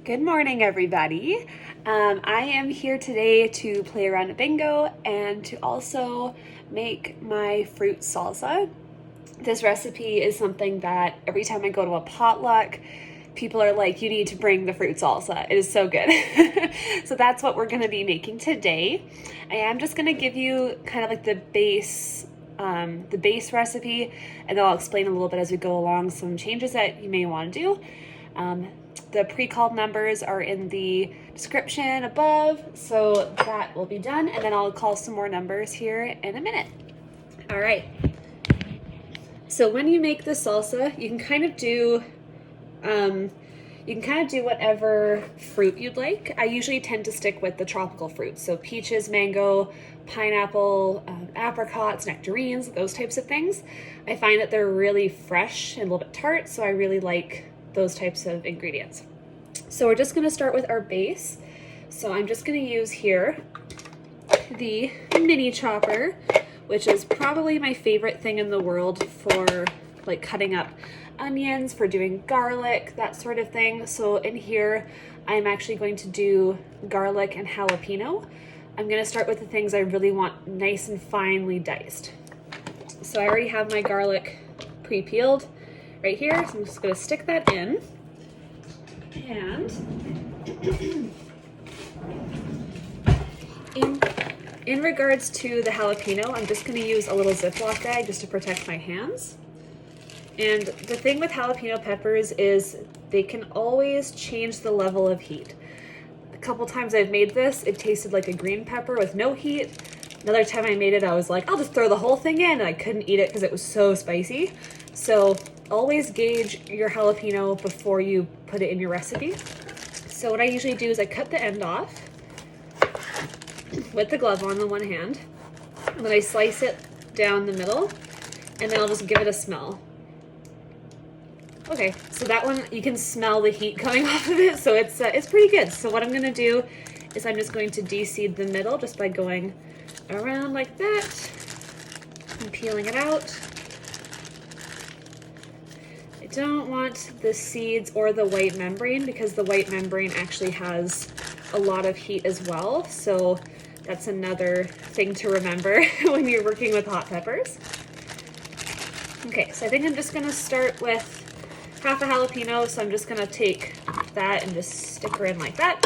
Good morning, everybody. I am here today to play around at bingo and to also make my fruit salsa. This recipe is something that every time I go to a potluck, people are like, you need to bring the fruit salsa. It is so good. So that's what we're going to be making today. I am just going to give you kind of like the base recipe, and then I'll explain a little bit as we go along some changes that you may want to do. The pre-called numbers are in the description above, so that will be done, and then I'll call some more numbers here in a minute. All right. So when you make the salsa, you can kind of do whatever fruit you'd like. I usually tend to stick with the tropical fruits, so peaches, mango, pineapple, apricots, nectarines, those types of things. I find that they're really fresh and a little bit tart, so I really like those types of ingredients. So we're just going to start with our base. So I'm just going to use here the mini chopper, which is probably my favorite thing in the world for like cutting up onions, for doing garlic, that sort of thing. So in here, I'm actually going to do garlic and jalapeno. I'm going to start with the things I really want nice and finely diced. So I already have my garlic pre-peeled right here, so I'm just going to stick that in. And in regards to the jalapeno, I'm just going to use a little Ziploc bag just to protect my hands. And the thing with jalapeno peppers is they can always change the level of heat. A couple times I've made this, it tasted like a green pepper with no heat. Another time I made it, I was like, I'll just throw the whole thing in, and I couldn't eat it because it was so spicy. So always gauge your jalapeno before you put it in your recipe. So what I usually do is I cut the end off with the glove on the one hand, and then I slice it down the middle, and then I'll just give it a smell. Okay, so that one, you can smell the heat coming off of it, so it's pretty good. So what I'm gonna do is I'm just going to de-seed the middle just by going around like that and peeling it out. I don't want the seeds or the white membrane because the white membrane actually has a lot of heat as well. So that's another thing to remember when you're working with hot peppers. Okay, so I think I'm just gonna start with half a jalapeno. So I'm just gonna take that and just stick her in like that.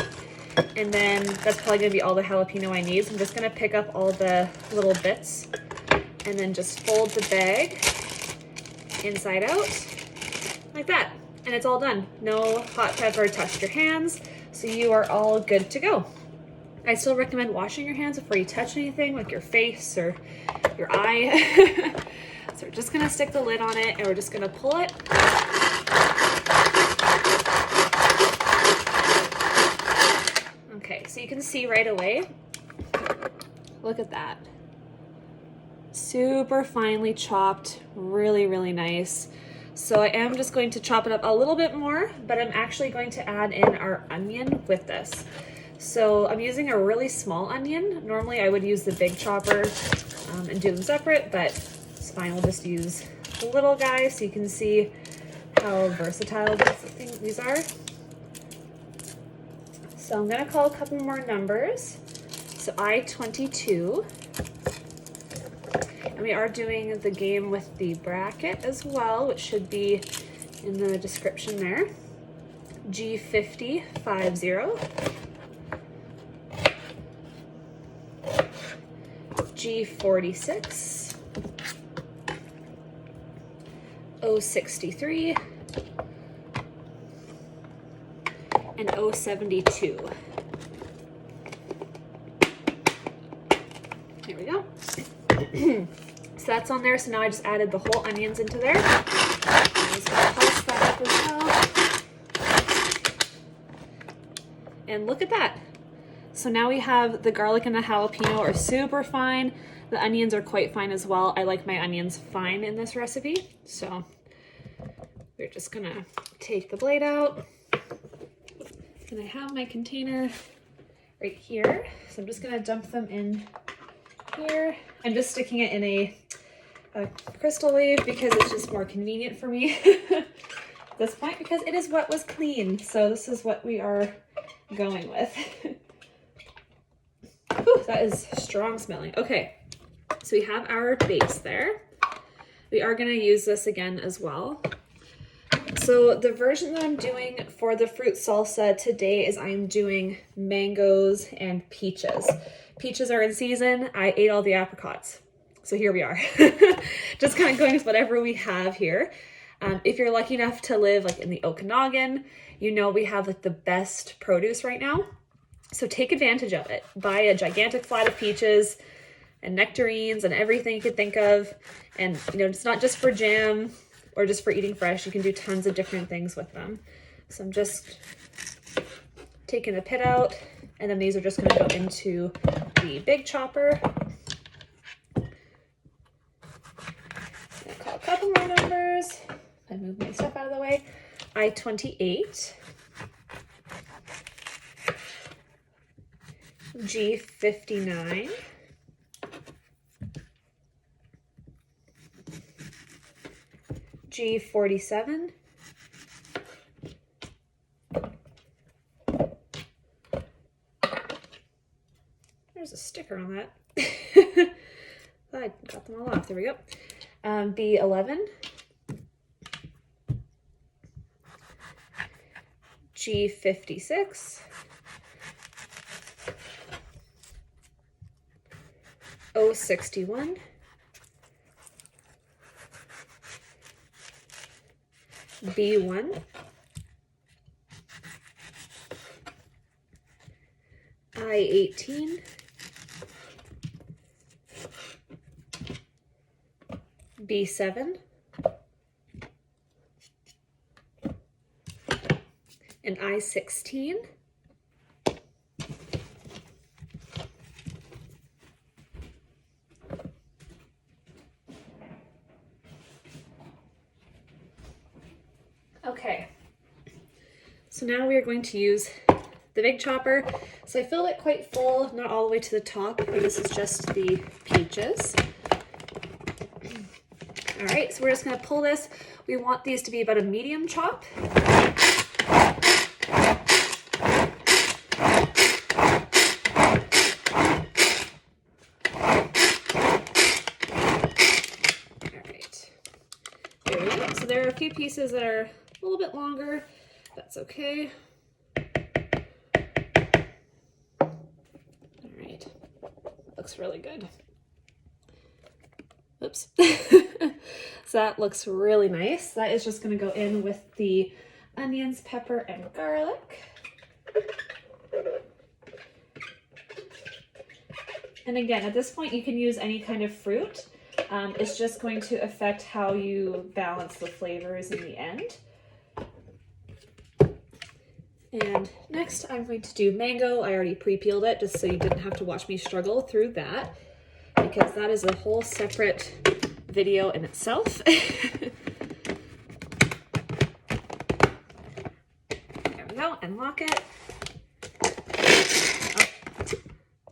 And then that's probably gonna be all the jalapeno I need. So I'm just gonna pick up all the little bits and then just fold the bag inside out like that. And it's all done. No hot pepper touched your hands, so you are all good to go. I still recommend washing your hands before you touch anything, like your face or your eye. So we're just gonna stick the lid on it and we're just gonna pull it. Okay, so you can see right away, look at that. Super finely chopped, really, really nice. So I am just going to chop it up a little bit more, but I'm actually going to add in our onion with this. So I'm using a really small onion. Normally I would use the big chopper and do them separate, but it's fine. We'll just use the little guy so you can see how versatile these are. So I'm gonna call a couple more numbers. So I-22. And we are doing the game with the bracket as well, which should be in the description there. G50 50. G46. 063. And 072. Here we go. So that's on there. So now I just added the whole onions into there. I'm just gonna pulse that up as well. And look at that. So now we have the garlic and the jalapeno are super fine. The onions are quite fine as well. I like my onions fine in this recipe. So we're just gonna take the blade out. And I have my container right here. So I'm just gonna dump them in here. I'm just sticking it in a crystal wave because it's just more convenient for me. at this point because it is what was clean. So this is what we are going with. Ooh, that is strong smelling. Okay, so we have our base there. We are going to use this again as well. So the version that I'm doing for the fruit salsa today is I'm doing mangoes and peaches. Peaches are in season. I ate all the apricots. So here we are. Just kind of going with whatever we have here. If you're lucky enough to live like in the Okanagan, you know we have like the best produce right now. So take advantage of it. Buy a gigantic flat of peaches and nectarines and everything you could think of. And you know, it's not just for jam or just for eating fresh. You can do tons of different things with them. So I'm just taking the pit out, and then these are just gonna go into the big chopper. I'll call a couple more numbers. I move my stuff out of the way. I-28, G-59, G-47, there's a sticker on that. I got them all off. There we go. B11, G56, O61, B1, I-18, B7, and I-16. Okay, so now we are going to use the big chopper. So I filled it quite full, not all the way to the top, but this is just the peaches. All right, so we're just gonna pull this. We want these to be about a medium chop. All right, there we go. So there are a few pieces that are a little bit longer. That's okay. All right, looks really good. Oops. So that looks really nice. That is just going to go in with the onions, pepper, and garlic. And again, at this point, you can use any kind of fruit. It's just going to affect how you balance the flavors in the end. And next, I'm going to do mango. I already pre-peeled it just so you didn't have to watch me struggle through that, because that is a whole separate video in itself. There we go, and lock it.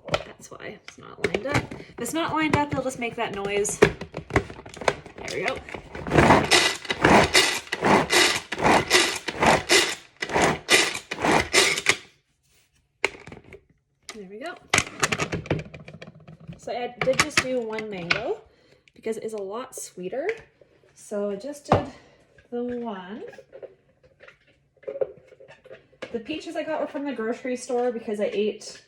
Oh, that's why it's not lined up. If it's not lined up, it'll just make that noise. There we go. There we go. So I did just do one mango because it is a lot sweeter. So I just did the one. The peaches I got were from the grocery store because I ate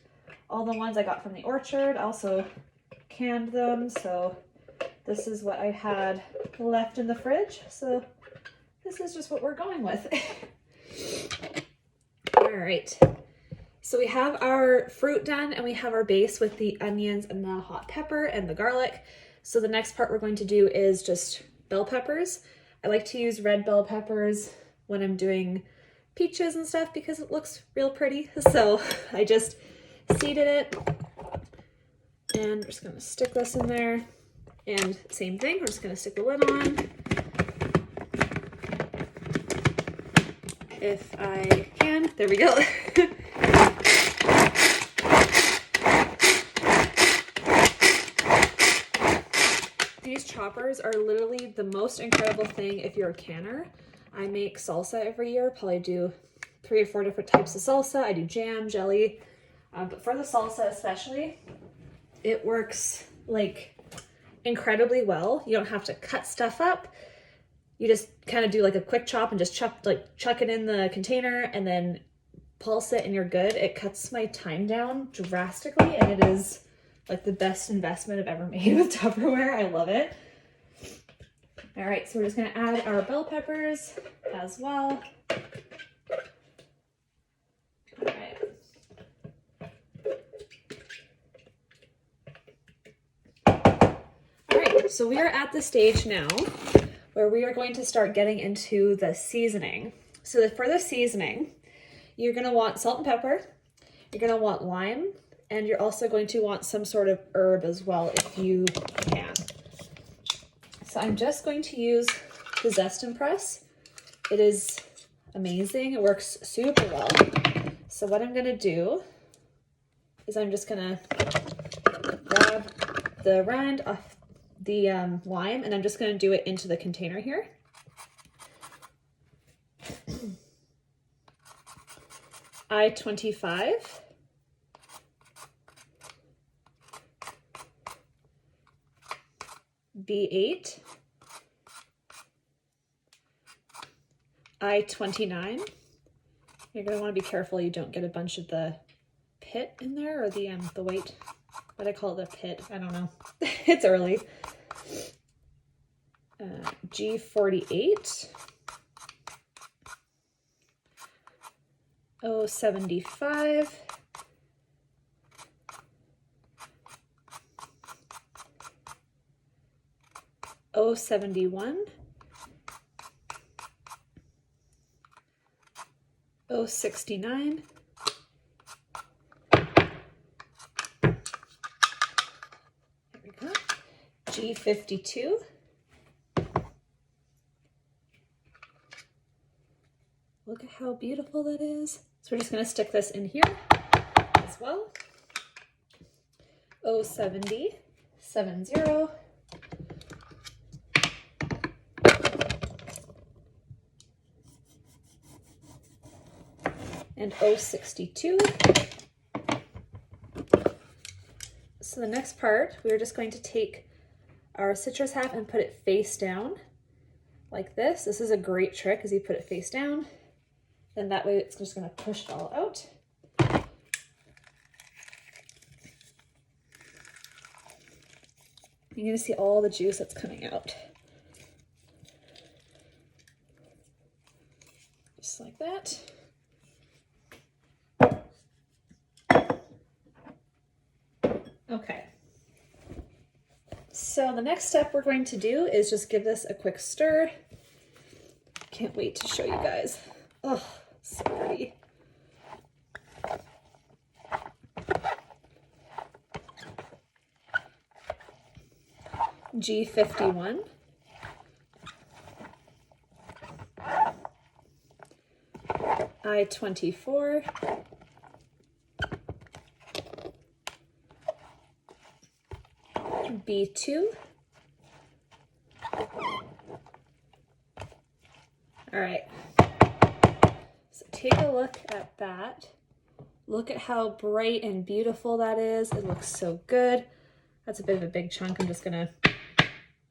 all the ones I got from the orchard. I also canned them, so this is what I had left in the fridge. So this is just what we're going with. All right. So we have our fruit done, and we have our base with the onions and the hot pepper and the garlic. So the next part we're going to do is just bell peppers. I like to use red bell peppers when I'm doing peaches and stuff because it looks real pretty. So I just seeded it, and we're just gonna stick this in there. And same thing, we're just gonna stick the lid on. If I can, there we go. These choppers are literally the most incredible thing if you're a canner. I make salsa every year, probably do 3 or 4 different types of salsa. I do jam, jelly, but for the salsa especially, it works like incredibly well. You don't have to cut stuff up. You just kind of do like a quick chop and just chuck it in the container and then pulse it and you're good. It cuts my time down drastically and it is like the best investment I've ever made with Tupperware. I love it. All right, so we're just gonna add our bell peppers as well. All right. All right, so we are at the stage now where we are going to start getting into the seasoning. So for the seasoning, you're gonna want salt and pepper, you're gonna want lime, and you're also going to want some sort of herb as well if you can. So I'm just going to use the Zest and Press. It is amazing, it works super well. So what I'm gonna do is I'm just gonna grab the rind off the lime and I'm just gonna do it into the container here. I-25. B8. I-29. You're going to want to be careful you don't get a bunch of the pit in there, or the white, what I call it, the pit, I don't know. It's early. G48. O75. O71. O69. There we go. G52. Look at how beautiful that is. So we're just going to stick this in here as well. O70, 70. And O62. So the next part, we're just going to take our citrus half and put it face down like this. This is a great trick as you put it face down. Then that way it's just going to push it all out. You're going to see all the juice that's coming out. Just like that. Okay. So the next step we're going to do is just give this a quick stir. Can't wait to show you guys. Oh, so pretty. G51. I-24. B2. All right. So take a look at that. Look at how bright and beautiful that is. It looks so good. That's a bit of a big chunk. I'm just gonna,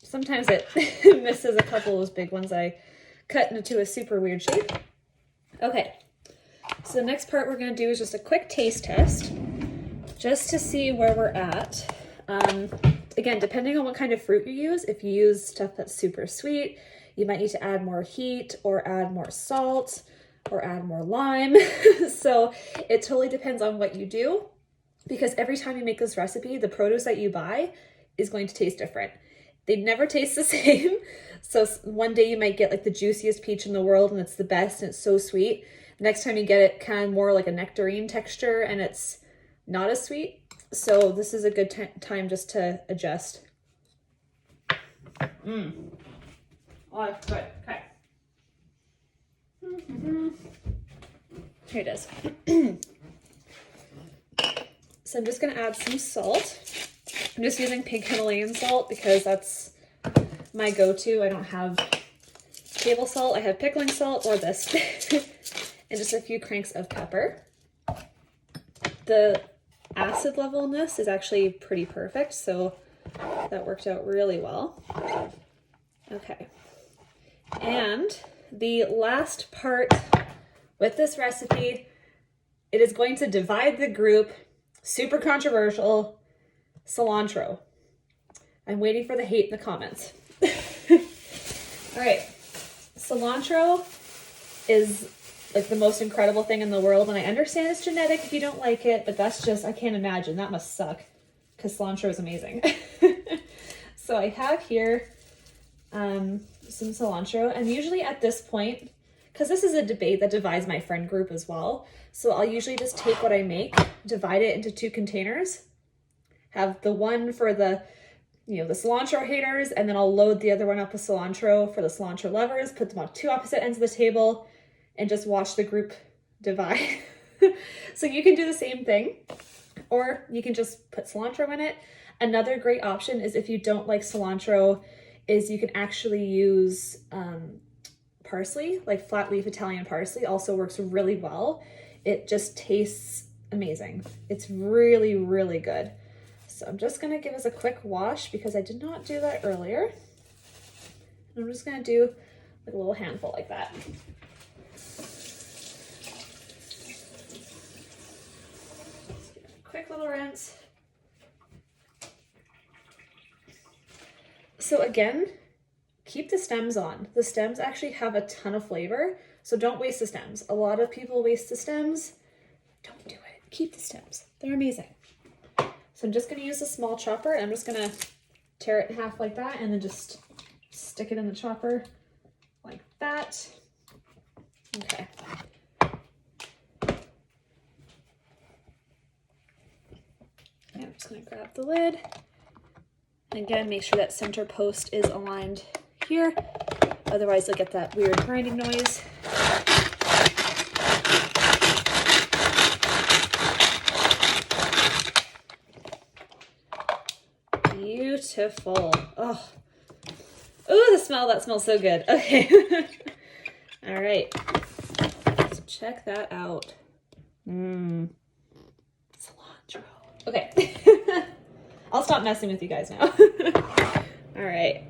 sometimes it misses a couple of those big ones I cut into a super weird shape. Okay, so the next part we're gonna do is just a quick taste test, just to see where we're at. Again, depending on what kind of fruit you use, if you use stuff that's super sweet, you might need to add more heat or add more salt or add more lime. So it totally depends on what you do, because every time you make this recipe, the produce that you buy is going to taste different. They never taste the same. So one day you might get like the juiciest peach in the world and it's the best and it's so sweet. Next time you get it kind of more like a nectarine texture and it's not as sweet. So this is a good time just to adjust. Oh, that's good. Okay. Here it is. So I'm just going to add some salt. I'm just using pink Himalayan salt because that's my go-to. I don't have table salt. I have pickling salt or this. And just a few cranks of pepper. The acid level in this is actually pretty perfect, so that worked out really well. Okay. And the last part with this recipe, it is going to divide the group. Super controversial. Cilantro. I'm waiting for the hate in the comments. All right. Cilantro is like the most incredible thing in the world, and I understand it's genetic if you don't like it, but that's just, I can't imagine. That must suck, because cilantro is amazing. So I have here some cilantro, and usually at this point, because this is a debate that divides my friend group as well, so I'll usually just take what I make, divide it into 2 containers, have the one for the, you know, the cilantro haters, and then I'll load the other one up with cilantro for the cilantro lovers, put them on 2 opposite ends of the table, and just watch the group divide. So you can do the same thing, or you can just put cilantro in it. Another great option is, if you don't like cilantro, is you can actually use parsley, like flat leaf Italian parsley also works really well. It just tastes amazing. It's really, really good. So I'm just gonna give us a quick wash because I did not do that earlier. I'm just gonna do like a little handful like that. Quick little rinse. So again, keep the stems on. The stems actually have a ton of flavor, so don't waste the stems. A lot of people waste the stems. Don't do it. Keep the stems. They're amazing. So I'm just going to use a small chopper, and I'm just going to tear it in half like that, and then just stick it in the chopper like that. Okay. And I'm just going to grab the lid. And again, make sure that center post is aligned here. Otherwise, you'll get that weird grinding noise. Beautiful. Oh, the smell. That smells so good. Okay. All right. Let's check that out. Cilantro. Okay. I'll stop messing with you guys now. All right.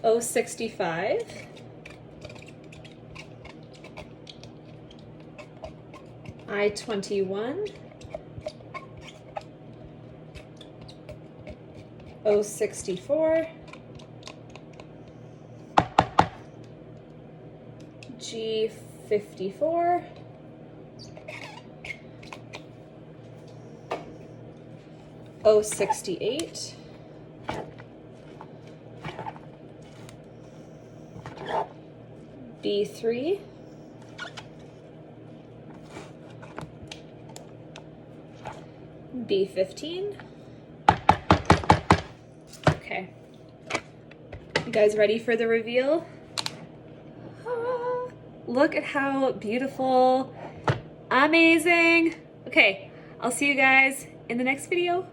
O65. I-21. O64. G54. O68. B3. B15. Okay. You guys ready for the reveal? Ah, look at how beautiful. Amazing. Okay, I'll see you guys in the next video.